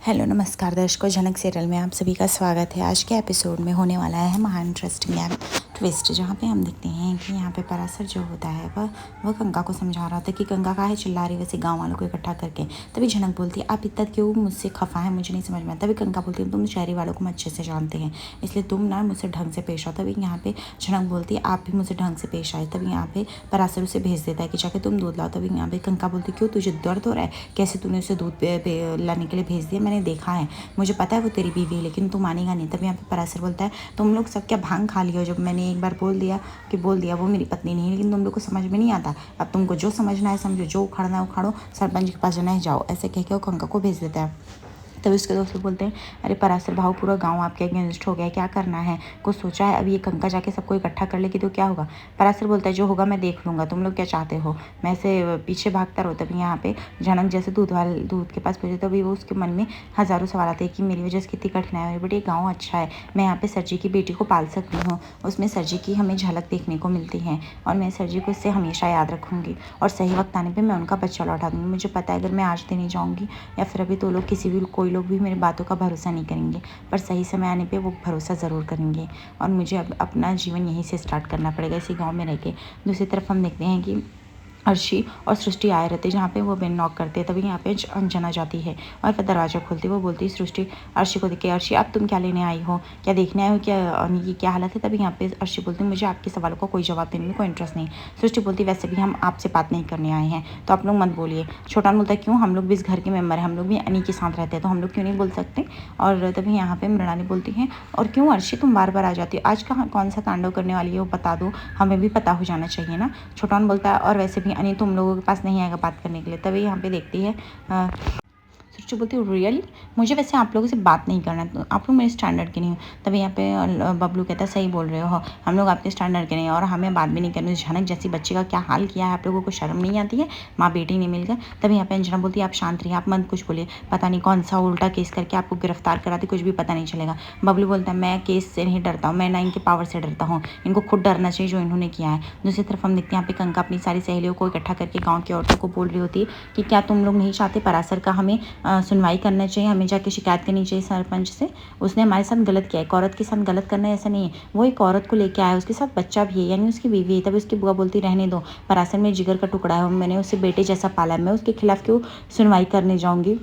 Hello नमस्कार दर्शकों, झनक सीरियल में आप सभी का स्वागत है। आज के एपिसोड में होने वाला है महा इंटरेस्टिंग ट्विस्ट, जहाँ पे हम देखते हैं कि यहाँ पे पराशर जो होता है वह गंगा को समझा रहा था कि गंगा काहे चिल्ला रही, वैसे गांव वालों को इकट्ठा करके। तभी झनक बोलती है, आप इतना क्यों मुझसे खफा है, मुझे नहीं समझ में आता। तभी गंगा बोलती है, तुम शहरी वालों को अच्छे से जानते हैं, इसलिए तुम ना मुझसे ढंग से पेश आओ। तभी यहाँ पे झनक बोलती है, आप भी मुझसे ढंग से पेश आए। तभी यहाँ पे पराशर उसे भेज देता है कि जाके तुम दूध लाओ। तभी यहाँ पे गंगा बोलती है, क्यों तुझे दर्द हो रहा है, कैसे तूने उसे दूध लाने के लिए भेज दिया, मैंने देखा है, मुझे पता है वो तेरी बीवी है, लेकिन तू मानेगा नहीं। तभी यहाँ पे पराशर बोलता है, तुम लोग सब क्या भांग खा लियो, जब मैंने एक बार बोल दिया वो मेरी पत्नी नहीं है, लेकिन तुम लोग को समझ में नहीं आता। अब तुमको जो समझना है समझो, जो उखाड़ना है उखाड़ो, सरपंच के पास जाना है जाओ। ऐसे कह के वो गंगा को भेज देता है। तभी उसके दोस्त लोग बोलते हैं, अरे पराशर भाव, पूरा गांव आपके अगेंस्ट हो गया है, क्या करना है, कुछ सोचा है? अब ये गंगा जाके सबको इकट्ठा कर लेगी तो क्या होगा? पराशर बोलता है, जो होगा मैं देख लूँगा, तुम लोग क्या चाहते हो, मैं ऐसे पीछे भागता रहो। तभी यहाँ पे झनक जैसे दूध के पास पहुँचे, तभी वो उसके मन में हज़ारों सवाल आते हैं कि मेरी वजह से कितनी कठिनाई हुई, बट ये गाँव अच्छा है, मैं यहाँ पे सरजी की बेटी को पाल सकती हूँ, उसमें सरजी की हमें झलक देखने को मिलती है, और मैं सरजी को इससे हमेशा याद रखूँगी, और सही वक्त आने पर मैं उनका बच्चा लौटा दूँगी। मुझे पता है अगर मैं आज देने जाऊँगी या फिर अभी तो लोग कोई लोग भी मेरी बातों का भरोसा नहीं करेंगे, पर सही समय आने पे वो भरोसा ज़रूर करेंगे, और मुझे अब अपना जीवन यहीं से स्टार्ट करना पड़ेगा, इसी गांव में रह के। दूसरी तरफ हम देखते हैं कि अर्शी और सृष्टि आए रहते, जहाँ पे वो बेल नॉक करते हैं। तभी यहाँ पे अंजना जाती है और फिर दरवाज़ा खोलती है। वो बोलती है सृष्टि अर्शी को देख के, अर्शी अब तुम क्या लेने आई हो, क्या देखने आई हो, क्या अनी की क्या हालत है? तभी यहाँ पे अर्शी बोलती है, मुझे आपके सवालों का कोई जवाब देने में कोई इंटरेस्ट नहीं। सृष्टि बोलती, वैसे भी हम आपसे बात नहीं करने आए हैं, तो आप लोग मत बोलिए। छोटा बोलता है, क्यों, हम लोग भी इस घर के मेम्बर हैं, हम लोग भी अनी के साथ रहते हैं, तो हम लोग क्यों नहीं बोल सकते? और तभी यहाँ पे मृणाली बोलती हैं, और क्यों अर्शी तुम बार बार आ जाती हो, आज कौन सा तांडव करने वाली है वो बता दो, हमें भी पता हो जाना चाहिए ना। छोटा बोलता है, और वैसे भी अनी तुम लोगों के पास नहीं आएगा बात करने के लिए। तभी यहाँ पे देखती है सृष्टि बोलती है, रियली, मुझे वैसे आप लोगों से बात नहीं करना, तो आप लोग मेरे स्टैंडर्ड के नहीं हो। तभी यहाँ पे बबलू कहता है, सही बोल रहे हो, हम लोग आपके स्टैंडर्ड के नहीं, और हमें बात भी नहीं करनी। झनक जैसी बच्ची का क्या हाल किया है, आप लोगों को शर्म नहीं आती है, माँ बेटी नहीं मिलकर। तभी यहाँ पे अंजना बोलती है, आप शांत रहिए, आप मत कुछ बोलिए, पता नहीं कौन सा उल्टा केस करके आपको गिरफ्तार कराती, कुछ भी पता नहीं चलेगा। बबलू बोलता है, मैं केस से नहीं डरता हूँ, मैं ना इनके पावर से डरता हूँ, इनको खुद डरना चाहिए जो इन्होंने किया है। दूसरी तरफ हम देखते हैं यहाँ पे कंका अपनी सारी सहेलियों को इकट्ठा करके गाँव की औरतों को बोल रही होती है कि क्या तुम लोग नहीं चाहते पराशर का हमें सुनवाई करना चाहिए, हमें जाके शिकायत करनी चाहिए सरपंच से, उसने हमारे साथ गलत किया है। एक औरत के साथ गलत करना ऐसा नहीं है, वो एक औरत को लेके आया है, उसके साथ बच्चा भी है, यानी उसकी बीवी है। तभी उसकी बुआ बोलती, रहने दो, पराशर में जिगर का टुकड़ा है, मैंने उसे बेटे जैसा पाला है, मैं उसके खिलाफ क्यों सुनवाई करने जाऊँगी?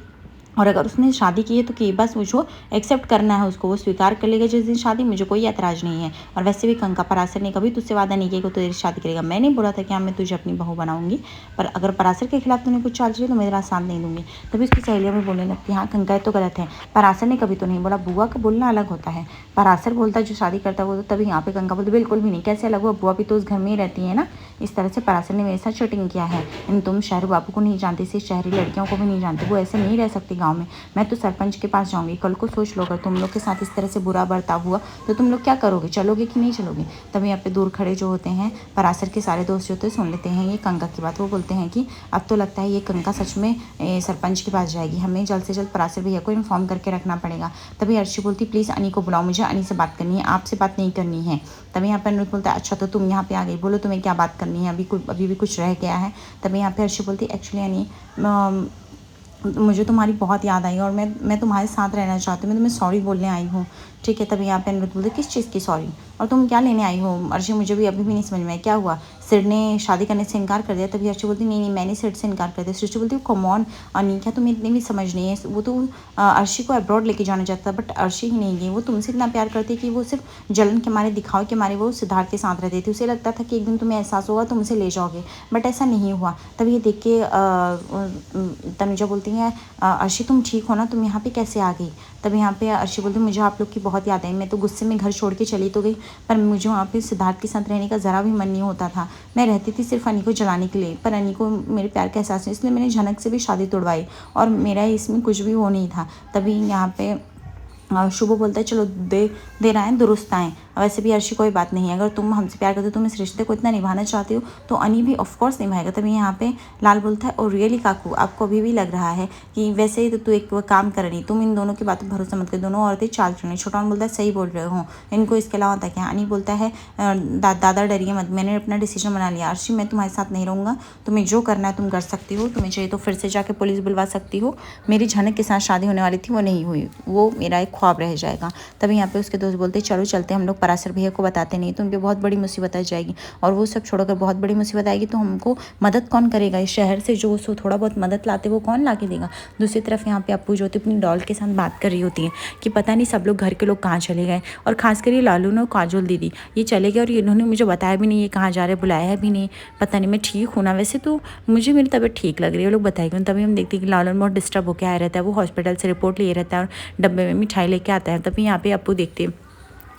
और अगर उसने शादी की है तो कि बस मुझको एक्सेप्ट करना है, उसको वो स्वीकार कर लेगा जिस दिन शादी, मुझे कोई ऐतराज़ नहीं है। और वैसे भी कंका पराशर ने कभी तुझसे वादा नहीं किया कि वो तेरी शादी करेगा, मैं नहीं बोला था कि हाँ मैं तुझे अपनी बहू बनाऊंगी, पर अगर पराशर के खिलाफ तूने कुछ चाल चली तो मेरा साथ नहीं दूंगी। तभी उसकी सहेलियाँ भी बोलने लगती, हाँ कंका तो गलत है, पराशर ने कभी तो नहीं बोला, बुआ का बोलना अलग होता है, पराशर बोलता है जो शादी करता है वो। तभी यहाँ पे कंका बोलती, बिल्कुल भी नहीं, कैसे अलग हुआ, बुआ भी तो उस घर में ही रहती है ना, इस तरह से पराशर ने मेरे साथ चीटिंग किया है। तुम शहर बाबू को नहीं जानती, सिर्फ शहरी लड़कियों को भी नहीं जानती, वो ऐसे नहीं रह सकती गाँव में, मैं तो सरपंच के पास जाऊंगी। कल को सोच लो, अगर तुम लोग के साथ इस तरह से बुरा बर्ताव हुआ तो तुम लोग क्या करोगे, चलोगे कि नहीं चलोगे? तभी यहाँ पे दूर खड़े जो होते हैं पराशर के सारे दोस्त जो होते हैं सुन लेते हैं ये कंका की बात। वो बोलते हैं कि अब तो लगता है ये कंका सच में सरपंच के पास जाएगी, हमें जल्द से जल्द पराशर भैया को इन्फॉर्म करके रखना पड़ेगा। तभी अर्शी बोलती, प्लीज़ अनी को बुलाओ, मुझे अनी से बात करनी है, आपसे बात नहीं करनी है। तभी यहाँ पर अनिरुद्ध बोलता है, अच्छा तो तुम यहाँ पे आ गई, बोलो तुम्हें क्या बात करनी है, अभी भी कुछ रह गया है? तभी यहाँ पे अर्शी बोलती, एक्चुअली अनी मुझे तुम्हारी बहुत याद आई, और मैं तुम्हारे साथ रहना चाहती हूँ, मैं तुम्हें सॉरी बोलने आई हूँ, ठीक है? तभी यहाँ पे अनिरुद्ध बोलते, किस चीज़ की सॉरी, और तुम क्या लेने आई हो? अर्शी मुझे भी अभी भी नहीं समझ में आया, क्या हुआ, सिड ने शादी करने से इनकार कर दिया? तभी अर्शी बोलती, नहीं मैंने सिड से इनकार कर दिया। सृष्टि बोलती, कम ऑन अनी, क्या तुम्हें इतनी भी समझ नहीं है? वो तो अर्शी को अब्रॉड लेके जाना चाहता, बट अर्शी ही नहीं गई, वो तुमसे इतना प्यार करती है कि वो सिर्फ जलन के मारे, दिखावे के मारे वो सिद्धार्थ के साथ रहती थी, उसे लगता था कि एक दिन तुम्हें एहसास होगा, तुम उसे ले जाओगे, बट ऐसा नहीं हुआ। तभी ये देख के तनुजा बोलती है, अर्शी तुम ठीक हो ना, तुम यहाँ पे कैसे आ गई? तब यहाँ पे अर्शी बोलती, मुझे आप लोग की बहुत याद आई, मैं तो गुस्से में घर छोड़ के चली तो गई, पर मुझे वहाँ पे सिद्धार्थ के साथ रहने का ज़रा भी मन नहीं होता था, मैं रहती थी सिर्फ अनी को जलाने के लिए, पर अनी को मेरे प्यार का एहसास नहीं, इसलिए मैंने झनक से भी शादी तोड़वाई, और मेरा इसमें कुछ भी वो नहीं था। तभी यहाँ पे शुभ बोलता है, चलो दे रहा है दुरुस्त आएँ, वैसे भी अर्शी कोई बात नहीं है, अगर तुम हमसे प्यार करते हो, तुम इस रिश्ते को इतना निभाना चाहते हो तो अनी भी ऑफकोर्स निभाएगा। तभी यहाँ पे लाल बोलता है और रियली काकू आपको अभी भी लग रहा है कि वैसे ही तो तू एक काम कर रही, तुम इन दोनों की बातों पर भरोसा मत कर, दोनों औरतें चाल चुनी। छोटा बोलता है सही बोल रहे हो, इनको इसके अलावा होता क्या। अनी बोलता है दादा डरिए मत, मैंने अपना डिसीजन बना लिया। अर्शी मैं तुम्हारे साथ नहीं रहूँगा, तुम्हें जो करना है तुम कर सकती हो, तुम्हें चाहिए तो फिर से जाके पुलिस बुलवा सकती हो। मेरी झनक के साथ शादी होने वाली थी, वो नहीं हुई, वो मेरा एक ख्वाब रह जाएगा। तभी यहाँ पे उसके दोस्त बोलते चलो चलते हम लोग पराशर भैया को बताते, नहीं तो उनकी बहुत बड़ी मुसीबत आ जाएगी, और वो सब छोड़कर बहुत बड़ी मुसीबत आएगी तो हमको मदद कौन करेगा। इस शहर से जो सो थोड़ा बहुत मदद लाते वो कौन ला के देगा। दूसरी तरफ यहाँ पे अप्पू जो होती अपनी डॉल के साथ बात कर रही होती है कि पता नहीं सब लोग घर के लोग कहाँ चले गए, और खासकर ये लालू ने काजोल दीदी ये चले गए और इन्होंने मुझे बताया भी नहीं ये कहाँ जा रहे, बुलाया भी नहीं, पता नहीं मैं ठीक हूँ ना। वैसे तो मुझे मेरी तबीयत ठीक लग रही है, वो लोग बताएंगे। तभी हम देखते हैं कि लालू बहुत डिस्टर्ब होकर आया रहता है, वो हॉस्पिटल से रिपोर्ट लिए रहता है और डब्बे में मिठाई लेके आता है। तभी यहाँ पे अप्पू देखते हैं,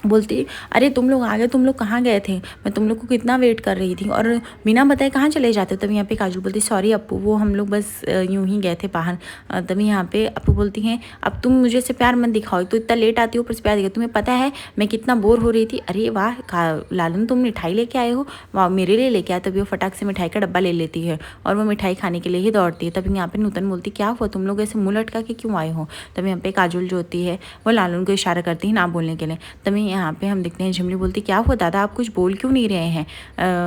बोलती अरे तुम लोग आ गए, तुम लोग कहाँ गए थे, मैं तुम लोग को कितना वेट कर रही थी और बिना बताए कहाँ चले जाते हो। तभी यहाँ पे काजल बोलती सॉरी अप्पू, वो हम लोग बस यूं ही गए थे बाहर। तभी यहाँ पे अप्पू बोलती हैं अब तुम मुझे से प्यार मत दिखाओ, तो इतना लेट आती हो ऊपर से प्यार दिखाओ, तुम्हें पता है मैं कितना बोर हो रही थी। अरे वाह लालन तुम मिठाई लेके आए हो, वाह मेरे लिए लेके आए। तभी वो फटाक से मिठाई का डब्बा ले लेती है और वो मिठाई खाने के लिए ही दौड़ती है। तभी यहाँ पे नूतन बोलती क्या हुआ, तुम लोग ऐसे मुँह लटका के क्यों आए हो। तभी यहाँ पे काजल जो होती है वो लालन को इशारा करती है ना बोलने के लिए। तभी यहाँ पे हम देखते हैं झिमली बोलती क्या हुआ दादा आप कुछ बोल क्यों नहीं रहे हैं।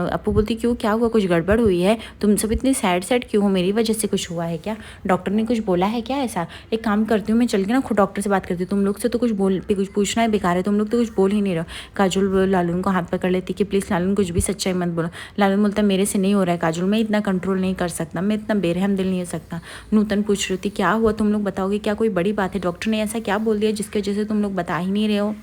अप्पू बोलती क्यों क्या हुआ, कुछ गड़बड़ हुई है, तुम सब इतने सैड सैड क्यों हो, मेरी वजह से कुछ हुआ है क्या, डॉक्टर ने कुछ बोला है क्या ऐसा। एक काम करती हूँ मैं चल के ना खुद डॉक्टर से बात करती हूँ, तुम लोग से तो कुछ पूछना है बेकार है, तुम लोग तो कुछ बोल ही नहीं रहे। काजल लालून को हाथ पकड़ लेती कि प्लीज़ लालून कुछ भी सच्चाई मत बोलो। लालून बोलता मेरे से नहीं हो रहा है काजल, मैं इतना कंट्रोल नहीं कर सकता, मैं इतना बेरहम दिल नहीं हो सकता। नूतन पूछ रही थी क्या हुआ तुम लोग बताओगे, क्या कोई बड़ी बात है, डॉक्टर ने ऐसा क्या बोल दिया जिसकी वजह से तुम लोग बता ही नहीं रहे हो।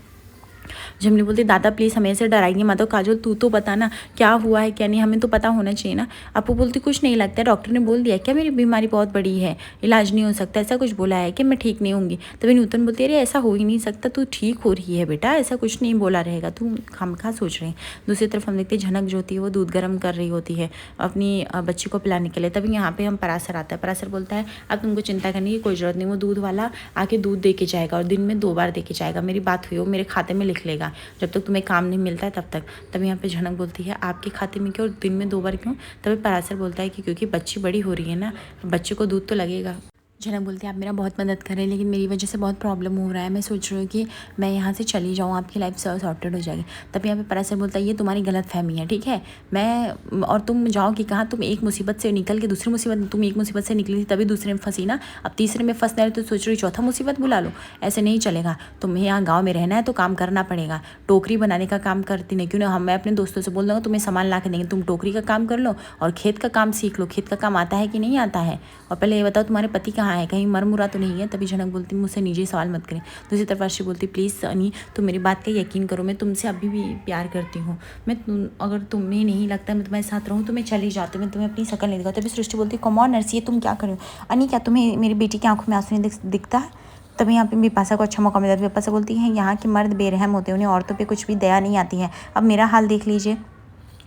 झिमली बोलती दादा प्लीज़ हमें ऐसे डराएंगे मत, काजल तू तो बता ना क्या हुआ है क्या नहीं, हमें तो पता होना चाहिए ना। अप्पू बोलती कुछ नहीं लगता है, डॉक्टर ने बोल दिया क्या मेरी बीमारी बहुत बड़ी है, इलाज नहीं हो सकता, ऐसा कुछ बोला है कि मैं ठीक नहीं होंगी। तभी नूतन बोलती अरे ऐसा हो ही नहीं सकता, तू ठीक हो रही है बेटा, ऐसा कुछ नहीं बोला रहेगा, तू खामखा सोच रहे हैं। दूसरी तरफ हम देखते झनक जो होती है वो दूध गर्म कर रही होती है अपनी बच्ची को पिलाने के लिए। तभी यहाँ पे हम पराशर आता है, पराशर बोलता है अब तुमको चिंता करने की कोई ज़रूरत नहीं, वो दूध वाला आके दूध दे के जाएगा और दिन में 2 बार दे के जाएगा, मेरी बात हुई हो मेरे खाते में लिख लेगा जब तक तुम्हें काम नहीं मिलता है तब तक। तभी यहाँ पे झनक बोलती है आपके खाते में क्यों, दिन में 2 बार क्यों। तभी पराशर बोलता है कि क्योंकि बच्ची बड़ी हो रही है ना, बच्चे को दूध तो लगेगा। झनक बोलती है आप मेरा बहुत मदद करें लेकिन मेरी वजह से बहुत प्रॉब्लम हो रहा है, मैं सोच रही हूँ कि मैं यहाँ से चली जाऊँ, आपकी लाइफ सॉर्टेड हो जाएगी। तब यहाँ पे पराशर बोलता है ये तुम्हारी गलत फहमी है, ठीक है, मैं और तुम जाओगी कहाँ, तुम एक मुसीबत से निकल के दूसरी मुसीबत, तुम एक मुसीबत से निकली थी तभी दूसरे में फंसी ना, अब तीसरे में फंसना है तो सोच रही चौथा मुसीबत बुला लो, ऐसे नहीं चलेगा। तुम्हें यहाँ गाँव में रहना है तो काम करना पड़ेगा, टोकरी बनाने का काम करती नहीं क्यों ना, हम मैं अपने दोस्तों से बोल दूँगा तुम्हें सामान ला के देंगे, तुम टोकरी का काम कर लो और खेत का काम सीख लो, खेत का काम आता है कि नहीं आता है, और पहले ये बताओ तुम्हारे पति कहाँ है, कहीं मर मुरा तो नहीं है। तभी झनक बोलती मुझसे निजी सवाल मत करें। दूसरी तरफ अर्शी बोलती प्लीज़ अनी तुम मेरी बात का यकीन करो, मैं तुमसे अभी भी प्यार करती हूँ, अगर तुम्हें नहीं लगता मैं तुम्हारे साथ रहूँ तो मैं चली जाती हूँ, मैं तुम्हें अपनी शक्ल नहीं दिखाती। तभी सृष्टि बोलती कम ऑन अर्शी ये तुम क्या कर रहे हो, अनी क्या तुम्हें मेरी बेटी की आंखों में आंसू नहीं दिखता है। तभी यहाँ पे बिपाशा को अच्छा मौका मिला, बिपाशा बोलती है यहाँ के मर्द बेरहम होते हैं, उन्हें औरतों पे कुछ भी दया नहीं आती है, अब मेरा हाल देख लीजिए,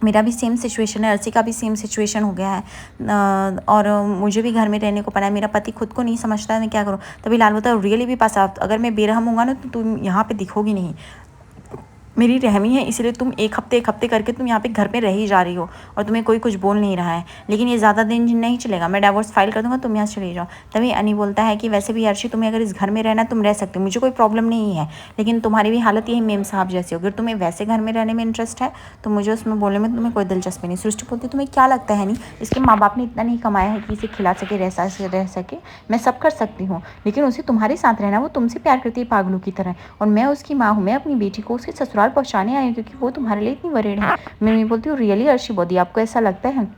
मेरा भी सेम सिचुएशन है, अर्शी का भी सेम सिचुएशन हो गया है और मुझे भी घर में रहने को पड़ा है, मेरा पति खुद को नहीं समझता है, मैं क्या करूँ। तभी लाल बोलता है रियली भी पास अगर मैं बेरहम होगा ना तो तुम यहाँ पे दिखोगी नहीं, मेरी रहमी है इसलिए तुम एक हफ्ते करके तुम यहाँ पे घर पे रह ही जा रही हो और तुम्हें कोई कुछ बोल नहीं रहा है, लेकिन ये ज़्यादा दिन नहीं चलेगा, मैं डिवोर्स फाइल कर दूंगा, तुम यहाँ से चले जाओ। तभी अनी बोलता है कि वैसे भी अर्शी तुम्हें अगर इस घर में रहना तुम रह सकते हो, मुझे कोई प्रॉब्लम नहीं है, लेकिन तुम्हारी भी हालत यही मेम साहब जैसी हो, अगर तुम्हें वैसे घर में रहने में इंटरेस्ट है तो मुझे उसमें बोलने में तुम्हें कोई दिलचस्पी नहीं। सृष्टि बोलती तुम्हें क्या लगता है नहीं इसके माँ बाप ने इतना नहीं कमाया है कि इसे खिला सके रह सके, मैं सब कर सकती हूँ, लेकिन उसे तुम्हारे साथ रहना, वो तुमसे प्यार करती है पागलों की तरह, और मैं उसकी माँ हूँ, मैं अपनी बेटी को उसके ससुराल पहुँचाने आई हूँ क्योंकि वो तुम्हारे लिए इतनी वरीड है। मैं बोलती हूँ रियली अर्शी बोदी आपको ऐसा लगता है,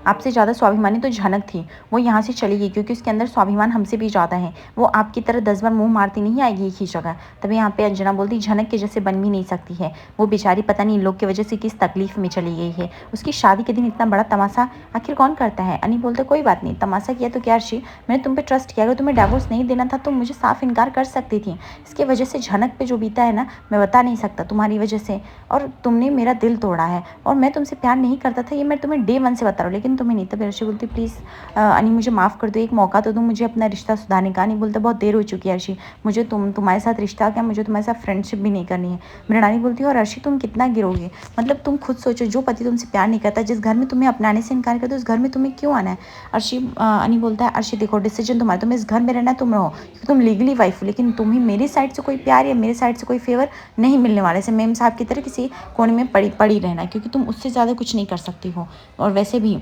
आपसे ज़्यादा स्वाभिमानी तो झनक थी, वो यहाँ से चली गई क्योंकि उसके अंदर स्वाभिमान हमसे भी ज़्यादा है, वो आपकी तरह 10 बार मुंह मारती नहीं आएगी एक ही जगह। तभी यहाँ पे अंजना बोलती झनक के जैसे बन भी नहीं सकती है, वो बेचारी पता नहीं इन लोग की वजह से किस तकलीफ में चली गई है, उसकी शादी के दिन इतना बड़ा तमाशा आखिर कौन करता है। अनी बोलते कोई बात नहीं, तमाशा किया तो क्या अर्शी, मैंने तुम पे ट्रस्ट किया, अगर तुम्हें डिवोर्स नहीं देना था तो मुझे साफ इनकार कर सकती थी, इसकी वजह से झनक पे जो बीता है ना मैं बता नहीं सकता, तुम्हारी वजह से, और तुमने मेरा दिल तोड़ा है और मैं तुमसे प्यार नहीं करता था, ये मैं तुम्हें डे 1 से बता रहा हूँ। रहा हूँ लेकिन तुम्हें नहीं। तभी अर्शी बोलती प्लीज़ अनी मुझे माफ़ कर दो, एक मौका तो दो मुझे अपना रिश्ता सुधारने का। नहीं बोलता बहुत देर हो चुकी है अर्शी, मुझे तुम्हारे साथ रिश्ता क्या, मुझे तुम्हारे साथ फ्रेंडशिप भी नहीं करनी है। मृणाली बोलती है और अर्शी तुम कितना गिरोगे, मतलब तुम खुद सोचो, जो पति तुमसे प्यार नहीं करता, जिस घर में तुम्हें अपनाने से इनकार करते, उस घर में तुम्हें क्यों आना है। अर्शी अनी बोलता है अर्शी देखो डिसीजन तुम्हारा, तुम्हें इस घर में रहना है तुम रहो, क्योंकि तुम लीगली वाइफ हो, लेकिन तुम्हें मेरी साइड से कोई प्यार या मेरे साइड से कोई फेवर नहीं मिलने वाले से मेम साहब की तरह किसी कोने में पड़ी रहना, क्योंकि तुम उससे ज़्यादा कुछ नहीं कर सकती हो। और वैसे भी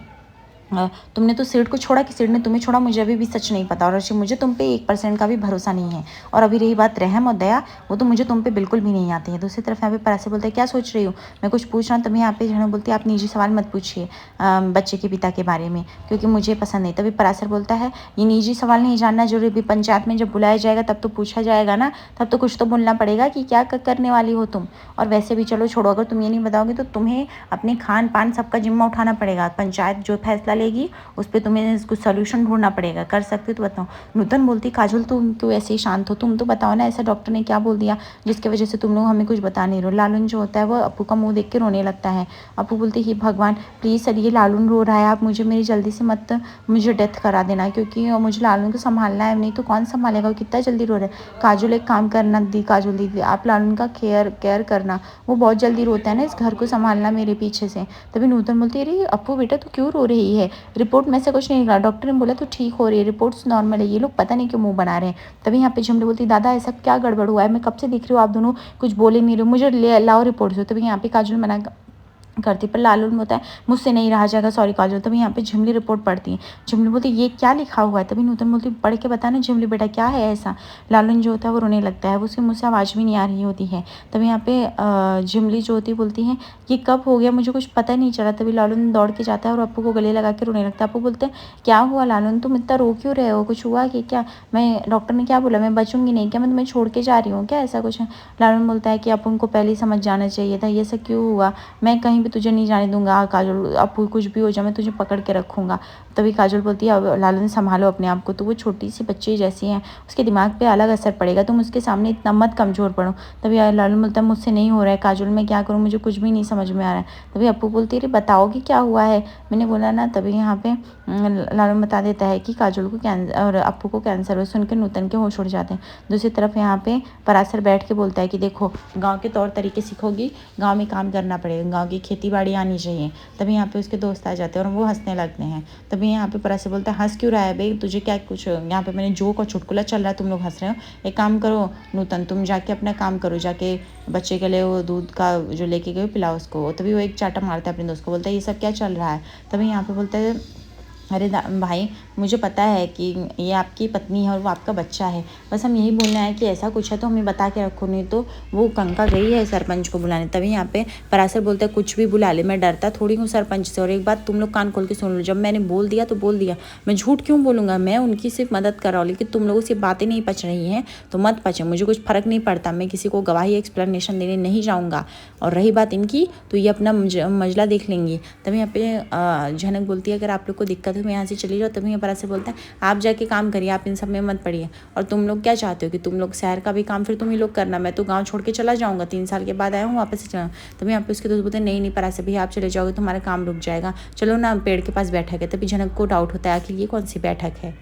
तुमने तो सीट को छोड़ा कि सीट ने तुम्हें छोड़ा, मुझे अभी भी सच नहीं पता। और अर्शी मुझे तुम पे 1% का भी भरोसा नहीं है। और अभी रही बात रहम और दया, वो तो मुझे तुम पे बिल्कुल भी नहीं आती है। दूसरी तरफ यहाँ पे परासर बोलते हैं क्या सोच रही हो, मैं कुछ पूछ रहा हूँ। तभी यहाँ पे झनक बोलती है आप निजी सवाल मत पूछिए बच्चे के पिता के बारे में, क्योंकि मुझे पसंद नहीं। तभी परासर बोलता है ये निजी सवाल नहीं जानना जरूरी, भी पंचायत में जब बुलाया जाएगा तब तो पूछा जाएगा ना, तब तो कुछ तो बोलना पड़ेगा कि क्या करने वाली हो तुम। और वैसे भी चलो छोड़ो, अगर तुम ये नहीं बताओगे तो तुम्हें अपने खान पान सबका जिम्मा उठाना पड़ेगा। पंचायत जो फैसला लेगी उस पर तुम्हें कुछ सोल्यूशन ढूंढना पड़ेगा, कर सकते हो तो बताओ। नूतन बोलती काजल तुम क्यों ऐसे ही शांत हो, तुम तो बताओ ना ऐसा डॉक्टर ने क्या बोल दिया जिसकी वजह से तुम लोग हमें कुछ बता नहीं रहे हो। लालून जो होता है वो अपू का मुंह देख के रोने लगता है। अपू बोलती ही भगवान प्लीज़ सर ये लालून रो रहा है, आप मुझे मेरी जल्दी से मत मुझे डेथ करा देना, क्योंकि मुझे लालून को संभालना है, नहीं तो कौन संभालेगा, वो कितना जल्दी रो रहा है। काजल एक काम करना दी, काजल दीदी आप लालून का केयर करना, वो बहुत जल्दी रोता है ना, इस घर को संभालना मेरे पीछे से। तभी नूतन बोलती है अरे अपू बेटा तू क्यों रो रही है, रिपोर्ट में से कुछ नहीं निकला, डॉक्टर ने बोला तो ठीक हो रही है, रिपोर्ट्स नॉर्मल है, ये लोग पता नहीं क्यों मुंह बना रहे हैं। तभी यहाँ पे झुमरी बोलती दादा ऐसा क्या गड़बड़ हुआ है, मैं कब से देख रही हूँ आप दोनों कुछ बोले नहीं रहे हो, मुझे ले लाओ रिपोर्ट्स हो। तभी यहाँ पे काजल मना करती, पर लालून होता है मुझसे नहीं रहा जाएगा, सॉरी काजल। तभी यहाँ पे झिमली रिपोर्ट पढ़ती है, झिमली बोलती ये क्या लिखा हुआ है। तभी नूतन बोलती पढ़ के बताना झिमली बेटा क्या है ऐसा। लालून जो होता है वो रोने लगता है, उसके मुँह से आवाज़ भी नहीं आ रही होती है। तभी यहाँ पे झिमली जो होती बोलती है ये कब हो गया मुझे कुछ पता नहीं चला। तभी लालून दौड़ के जाता है और अपू को गले लगा के रोने लगता है। अपू बोलते हैं क्या हुआ लालून, तुम इतना रो क्यों रहे हो, कुछ हुआ कि क्या, मैं डॉक्टर ने क्या बोला, मैं बचूंगी नहीं क्या, मैं तुम्हें छोड़ के जा रही हूँ क्या, ऐसा कुछ है। लालून बोलता है कि अपन को पहले ही समझ जाना चाहिए था, ये सब क्यों हुआ, मैं कहीं भी तुझे नहीं जाने दूंगा काजल, अब कुछ भी हो जाए मैं तुझे पकड़ के रखूंगा। तभी काजल बोलती है अब लालून संभालो अपने आप को, तो वो छोटी सी बच्ची जैसी है, उसके दिमाग पे अलग असर पड़ेगा, तुम उसके सामने इतना मत कमज़ोर पड़ो। तभी लालून बोलता है मुझसे नहीं हो रहा है काजल, मैं क्या करूँ, मुझे कुछ भी नहीं समझ में आ रहा है। तभी अपू बोलती है बताओगी क्या हुआ है, मैंने बोला ना। तभी यहाँ पे लालून बता देता है कि काजल को कैंसर और अपू को कैंसर हो। सुन के नूतन के होश उड़ जाते हैं। दूसरी तरफ यहाँ पे परासर बैठ के बोलता है कि देखो गाँव के तौर तरीके सीखोगी, गाँव में काम करना पड़ेगा, गाँव की खेती बाड़ी आनी चाहिए। तभी यहाँ पे उसके दोस्त आ जाते हैं और वो हंसने लगते हैं। तभी यहाँ पे परासर बोलता है हंस क्यों रहा है भाई, तुझे क्या कुछ यहाँ पे मैंने जोक और चुटकुला चल रहा है, तुम लोग हंस रहे हो। एक काम करो नूतन तुम जाके अपना काम करो, जाके बच्चे के लिए वो दूध का जो लेके गए पिलाओ उसको। तभी वो एक चाटा मारता है अपने दोस्त को, बोलता है ये सब क्या चल रहा है। तभी यहाँ पे बोलता है अरे भाई मुझे पता है कि ये आपकी पत्नी है और वो आपका बच्चा है, बस हम यही बोलना है कि ऐसा कुछ है तो हमें बता के रखो, नहीं तो वो कंका गई है सरपंच को बुलाने। तभी यहाँ पे परासर बोलता है कुछ भी बुला ले, मैं डरता थोड़ी हूँ सरपंच से। और एक बात तुम लोग कान खोल के सुन लो, जब मैंने बोल दिया तो बोल दिया, मैं झूठ क्यों बोलूँगा, मैं उनकी सिर्फ मदद कर रहा हूँ, लेकिन तुम लोगों से बातें नहीं पच रही हैं तो मत पचे, मुझे कुछ फ़र्क नहीं पड़ता, मैं किसी को गवाही एक्सप्लेनेशन देने नहीं जाऊँगा। और रही बात इनकी तो ये अपना मजला देख लेंगी। तभी यहाँ पे झनक बोलती है अगर आप लोग को दिक्कत है मैं यहाँ से चली जाओ। तभी परासर से बोलता है आप जाके काम करिए, आप इन सब में मत पड़िए। और तुम लोग क्या चाहते हो कि तुम लोग शहर का भी काम फिर तुम ही लोग करना, मैं तो गांव छोड़ के चला जाऊंगा, 3 साल के बाद आया हूँ वापस से चला। तभी यहाँ पे उसके दोस्त बोलते हैं नहीं परासर भैया आप चले जाओगे तुम्हारा काम रुक जाएगा, चलो ना पेड़ के पास बैठक है। तभी झनक को डाउट होता है आखिर ये कौन सी बैठक है।